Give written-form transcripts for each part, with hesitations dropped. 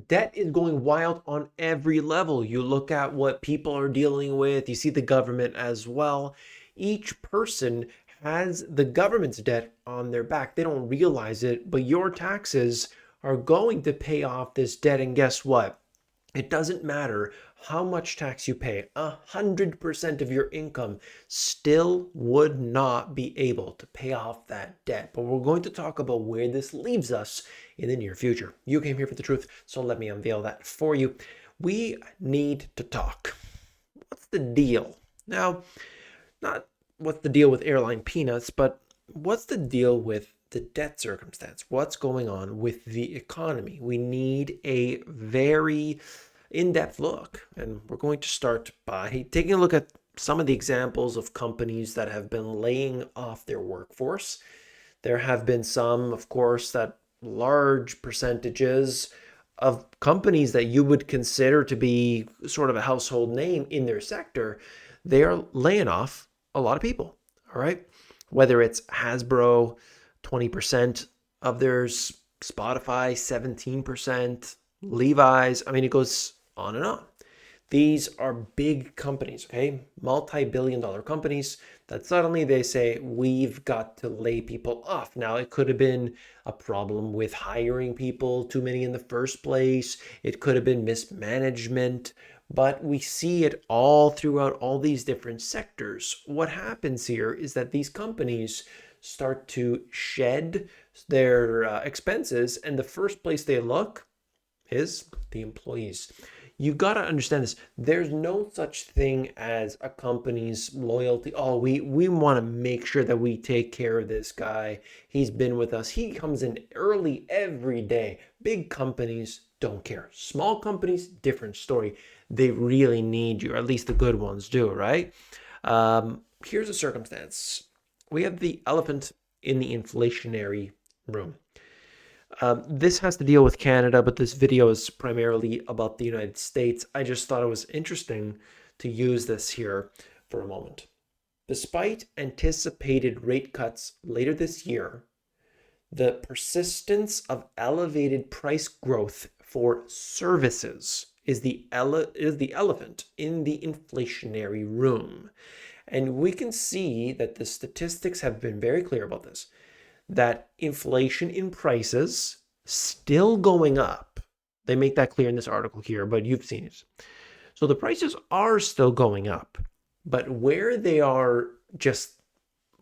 Debt is going wild on every level. You look at what people are dealing with, you see the government as well. Each person has the government's debt on their back. They don't realize it, but your taxes are going to pay off this debt. And guess what? It doesn't matter how much tax you pay, 100% of your income still would not be able to pay off that debt. But we're going to talk about where this leaves us in the near future. You came here for the truth, so let me unveil that for you. We need to talk. What's the deal? Now, not what's the deal with airline peanuts, but what's the deal with the debt circumstance? What's going on with the economy? We need a very in-depth look, and we're going to start by taking a look at some of the examples of companies that have been laying off their workforce. There have been some, of course, that large percentages of companies that you would consider to be sort of a household name in their sector, they are laying off a lot of people. All right. Whether it's Hasbro, 20% of theirs, Spotify, 17%, Levi's. I mean, it goes on and on. These are big companies, okay? Multi-billion dollar companies that suddenly they say, we've got to lay people off. Now, it could have been a problem with hiring people, too many in the first place. It could have been mismanagement, but we see it all throughout all these different sectors. What happens here is that these companies start to shed their expenses, and the first place they look is the employees. You got to understand this. There's no such thing as a company's loyalty. Oh, we want to make sure that we take care of this guy. He's been with us. He comes in early every day. Big companies don't care. Small companies, different story. They really need you, or at least the good ones do, right? Here's a circumstance. We have the elephant in the inflationary room. This has to deal with Canada, but this video is primarily about the United States. I just thought it was interesting to use this here for a moment. Despite anticipated rate cuts later this year, the persistence of elevated price growth for services is the elephant in the inflationary room. And we can see that the statistics have been very clear about this, that inflation in prices still going up. They make that clear in this article here, but you've seen it. So the prices are still going up, but where they are just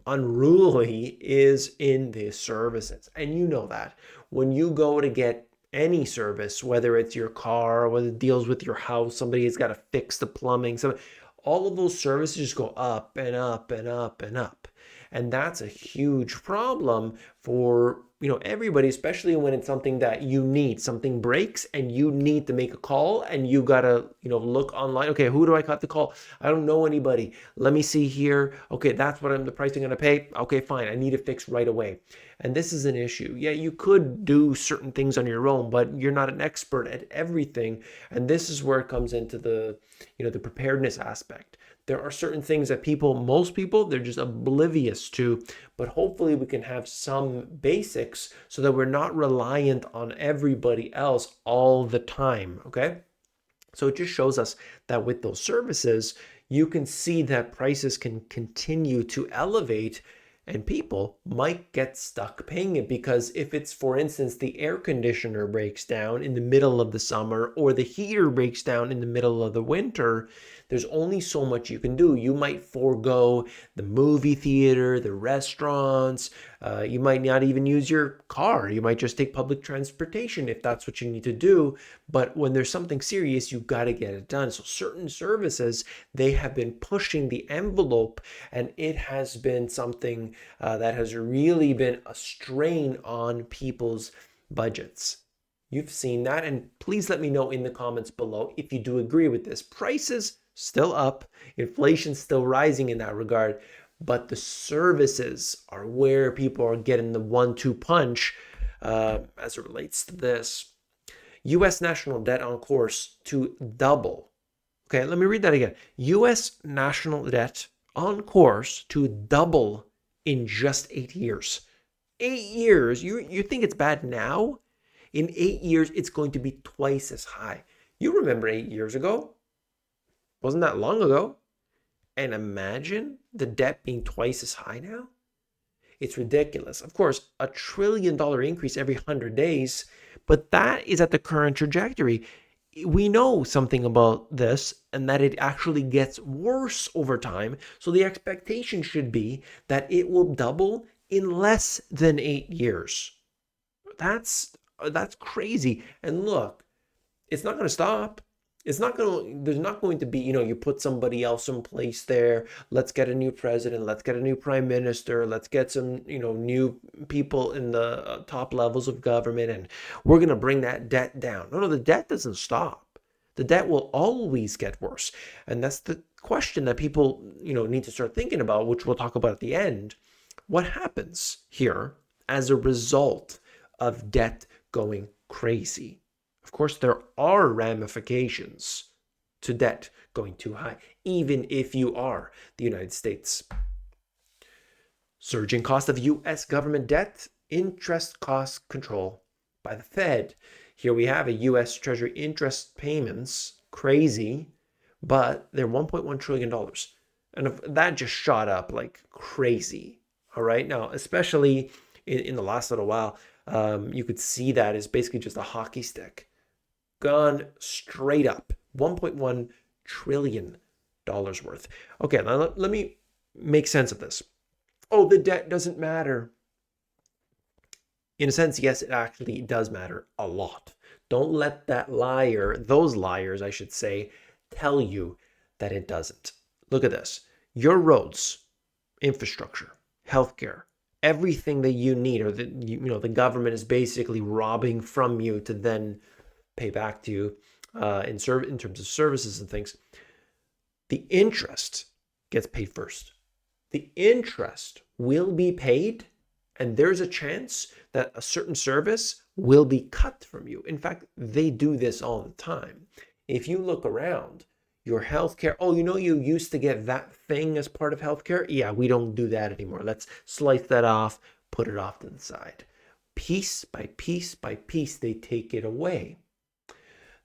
unruly is in the services. And you know that when you go to get any service, whether it's your car, whether it deals with your house, somebody has got to fix the plumbing, so all of those services just go up and up and up and up. And that's a huge problem for, everybody, especially when it's something that you need. Something breaks and you need to make a call, and you gotta, look online. Okay, who do I got to call? I don't know anybody. Let me see here. Okay, that's what the price I'm gonna pay. Okay, fine. I need it fixed right away. And this is an issue. Yeah, you could do certain things on your own, but you're not an expert at everything. And this is where it comes into the preparedness aspect. There are certain things that most people, they're just oblivious to, but hopefully we can have some basics so that we're not reliant on everybody else all the time, okay? So it just shows us that with those services, you can see that prices can continue to elevate, and people might get stuck paying it, because if it's, for instance, the air conditioner breaks down in the middle of the summer, or the heater breaks down in the middle of the winter, there's only so much you can do. You might forego the movie theater, the restaurants. You might not even use your car. You might just take public transportation if that's what you need to do. But when there's something serious, you got to get it done. So certain services, they have been pushing the envelope, and it has been something that has really been a strain on people's budgets. You've seen that, and please let me know in the comments below if you do agree with this. Prices still up, inflation still rising in that regard, but the services are where people are getting the 1-2 punch as it relates to this. U.S. national debt on course to double. Okay, let me read that again. U.S. national debt on course to double in just 8 years. 8 years. You think it's bad now? In 8 years, it's going to be twice as high. You remember 8 years ago? Wasn't that long ago? And imagine the debt being twice as high now. It's ridiculous. Of course, $1 trillion increase every 100 days, but that is at the current trajectory. We know something about this and that it actually gets worse over time. So the expectation should be that it will double in less than 8 years. That's crazy. And look, it's not going to stop. It's not going to, there's not going to be, you put somebody else in place there. Let's get a new president. Let's get a new prime minister. Let's get some, new people in the top levels of government. And we're going to bring that debt down. No, the debt doesn't stop. The debt will always get worse. And that's the question that people, need to start thinking about, which we'll talk about at the end. What happens here as a result of debt going crazy? Of course, there are ramifications to debt going too high, even if you are the United States. Surging cost of U.S. government debt, interest cost control by the Fed. Here we have a U.S. Treasury interest payments, crazy, but they're $1.1 trillion. And that just shot up like crazy. All right. Now, especially in the last little while, you could see that is basically just a hockey stick. Gone straight up. $1.1 trillion worth. Okay, now let me make sense of this. Oh, the debt doesn't matter. In a sense, yes, it actually does matter a lot. Don't let those liars, I should say, tell you that it doesn't. Look at this. Your roads, infrastructure, healthcare, everything that you need, or the government is basically robbing from you to then pay back to you in terms of services and things. The interest gets paid first. The interest will be paid, and there's a chance that a certain service will be cut from you. In fact, they do this all the time. If you look around, your healthcare, you used to get that thing as part of healthcare. Yeah, we don't do that anymore. Let's slice that off, put it off to the side. Piece by piece by piece, they take it away.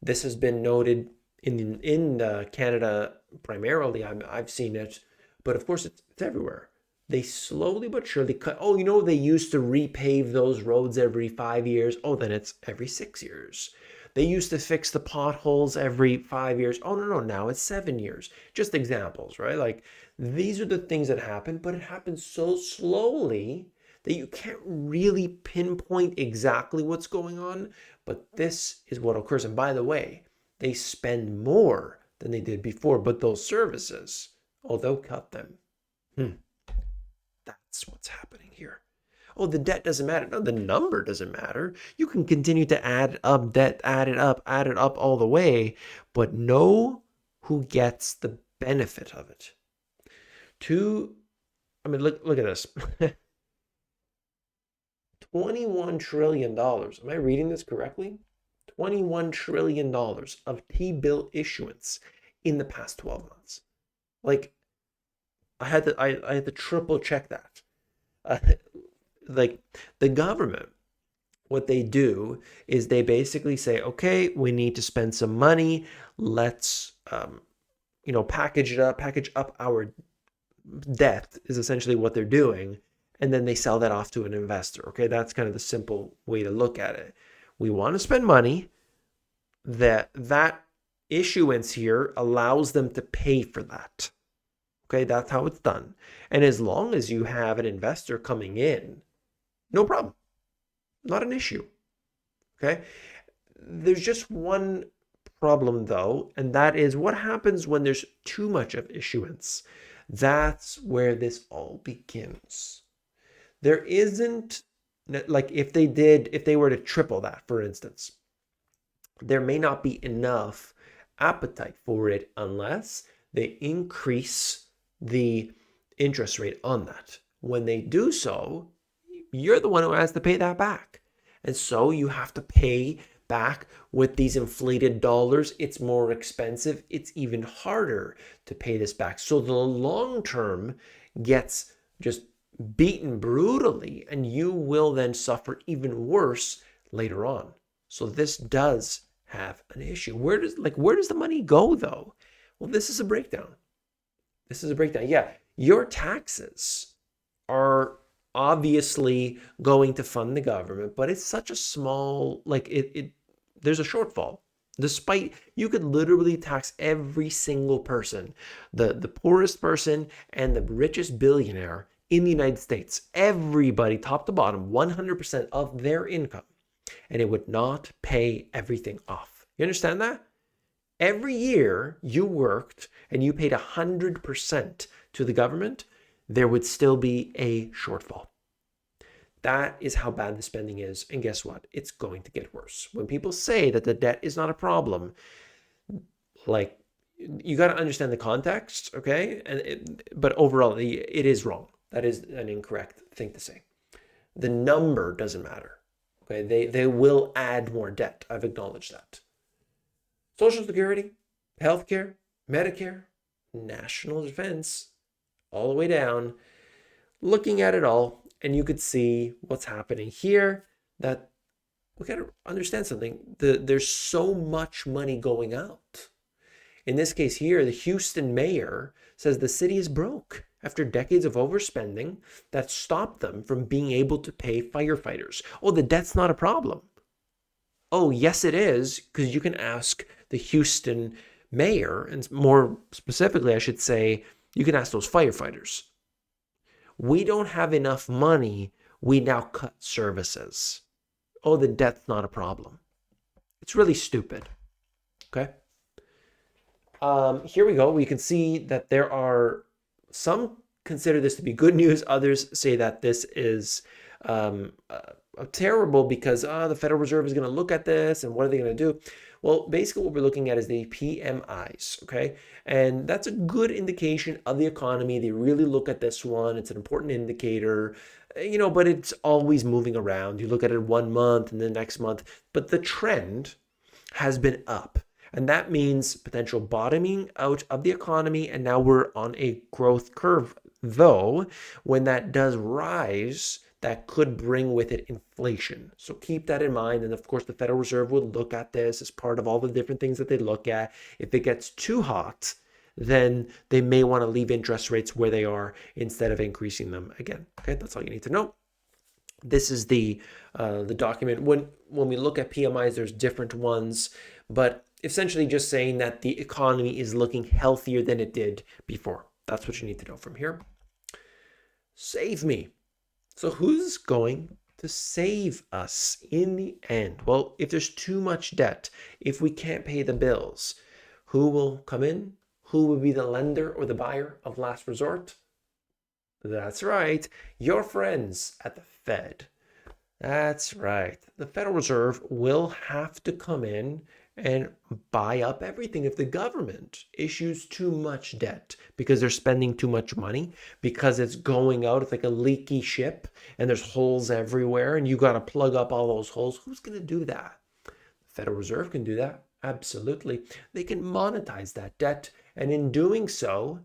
This has been noted in Canada primarily. I've seen it, but of course it's everywhere. They slowly but surely cut. They used to repave those roads every 5 years. Then it's every 6 years. They used to fix the potholes every 5 years. No, now it's 7 years. Just examples, right? Like these are the things that happen, but it happens so slowly that you can't really pinpoint exactly what's going on. But this is what occurs. And by the way, they spend more than they did before, but those services, they'll cut them. That's what's happening here. The debt doesn't matter. No, the number doesn't matter. You can continue to add up debt, add it up all the way, but know who gets the benefit of it. Look at this. $21 trillion. Am I reading this correctly? $21 trillion of T-bill issuance in the past 12 months. Like, I had to triple check that. Like the government, what they do is they basically say, okay, we need to spend some money. Let's, package up our debt is essentially what they're doing. And then they sell that off to an investor. Okay, that's kind of the simple way to look at it. We want to spend money. That issuance here allows them to pay for that. Okay, that's how it's done. And as long as you have an investor coming in, no problem. Not an issue. Okay, there's just one problem though, and that is what happens when there's too much of issuance. That's where this all begins. There isn't, like if they were to triple that, for instance, there may not be enough appetite for it unless they increase the interest rate on that. When they do so, you're the one who has to pay that back. And so you have to pay back with these inflated dollars. It's more expensive. It's even harder to pay this back. So the long term gets just beaten brutally, and you will then suffer even worse later on. So this does have an issue. Where does the money go though? Well, this is a breakdown. This is a breakdown. Yeah, your taxes are obviously going to fund the government, but it's such a small, there's a shortfall. Despite you could literally tax every single person, the poorest person and the richest billionaire in the United States, everybody top to bottom, 100% of their income, and it would not pay everything off. You understand that? Every year you worked and you paid 100% to the government, there would still be a shortfall. That is how bad the spending is. And guess what? It's going to get worse. When people say that the debt is not a problem, like, you got to understand the context, okay? But overall, it is wrong. That is an incorrect thing to say. The number doesn't matter. Okay, they will add more debt. I've acknowledged that. Social Security, healthcare, Medicare, national defense, all the way down. Looking at it all, and you could see what's happening here, that we got to understand something. There's so much money going out. In this case here, the Houston mayor says the city is broke after decades of overspending that stopped them from being able to pay firefighters. Oh, the debt's not a problem. Oh, yes, it is, because you can ask the Houston mayor, and more specifically, I should say, you can ask those firefighters. We don't have enough money. We now cut services. Oh, the debt's not a problem. It's really stupid. Okay. Here we go. We can see that there are some consider this to be good news. Others say that this is terrible because the Federal Reserve is going to look at this and what are they going to do? Well, basically what we're looking at is the PMIs, okay? And that's a good indication of the economy. They really look at this one. It's an important indicator, but it's always moving around. You look at it 1 month and the next month, but the trend has been up. And that means potential bottoming out of the economy. And now we're on a growth curve. Though, when that does rise, that could bring with it inflation. So keep that in mind. And of course, the Federal Reserve would look at this as part of all the different things that they look at. If it gets too hot, then they may want to leave interest rates where they are instead of increasing them again. Okay, that's all you need to know. This is the document. When we look at PMIs, there's different ones, but essentially just saying that the economy is looking healthier than it did before. That's what you need to know from here. Save me. So who's going to save us in the end? Well, if there's too much debt, if we can't pay the bills, who will come in? Who will be the lender or the buyer of last resort? That's right, your friends at the Fed. That's right. The Federal Reserve will have to come in and buy up everything if the government issues too much debt because they're spending too much money, because it's going out. It's like a leaky ship and there's holes everywhere and you got to plug up all those holes. Who's going to do that? The Federal Reserve can do that. Absolutely. They can monetize that debt. And in doing so,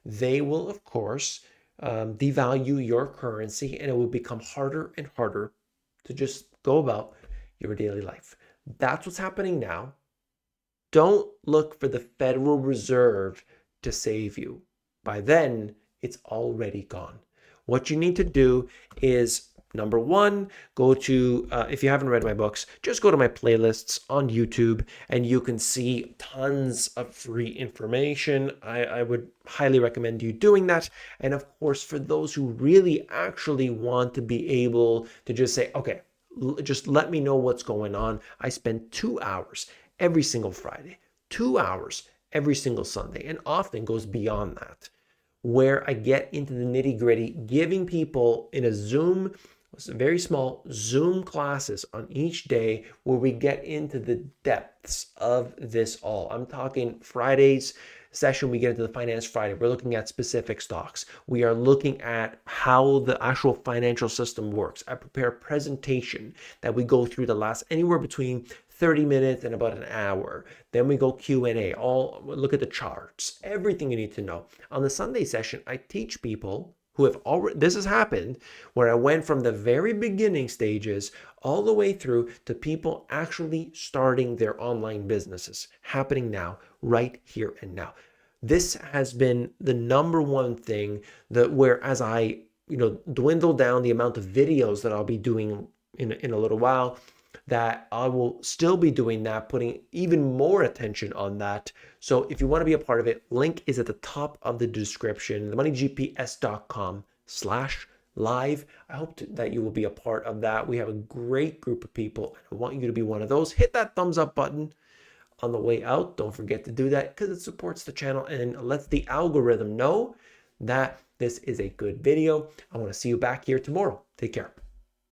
they will, of course, devalue your currency, and it will become harder and harder to just go about your daily life. That's what's happening now. Don't look for the Federal Reserve to save you. By then, it's already gone. What you need to do is, number one, go to, if you haven't read my books, just go to my playlists on YouTube and you can see tons of free information. I would highly recommend you doing that. And of course, for those who really actually want to be able to just say, okay, just let me know what's going on. I spend 2 hours every single Friday, 2 hours every single Sunday, and often goes beyond that, where I get into the nitty gritty, giving people in a Zoom, very small Zoom classes on each day where we get into the depths of this all. I'm talking Friday's session, we get into the Finance Friday. We're looking at specific stocks. We are looking at how the actual financial system works. I prepare a presentation that we go through the last anywhere between 30 minutes and about an hour. Then we go Q&A, all look at the charts, everything you need to know. On the Sunday session, I teach people who have already, this has happened, where I went from the very beginning stages all the way through to people actually starting their online businesses, happening now, right here and now. This has been the number one thing that, where as I, dwindle down the amount of videos that I'll be doing in a little while, that I will still be doing that, putting even more attention on that. So if you want to be a part of it, link is at the top of the description, themoneygps.com/live. I hope that you will be a part of that. We have a great group of people. I want you to be one of those. Hit that thumbs up button on the way out. Don't forget to do that because it supports the channel and lets the algorithm know that this is a good video. I want to see you back here tomorrow. Take care.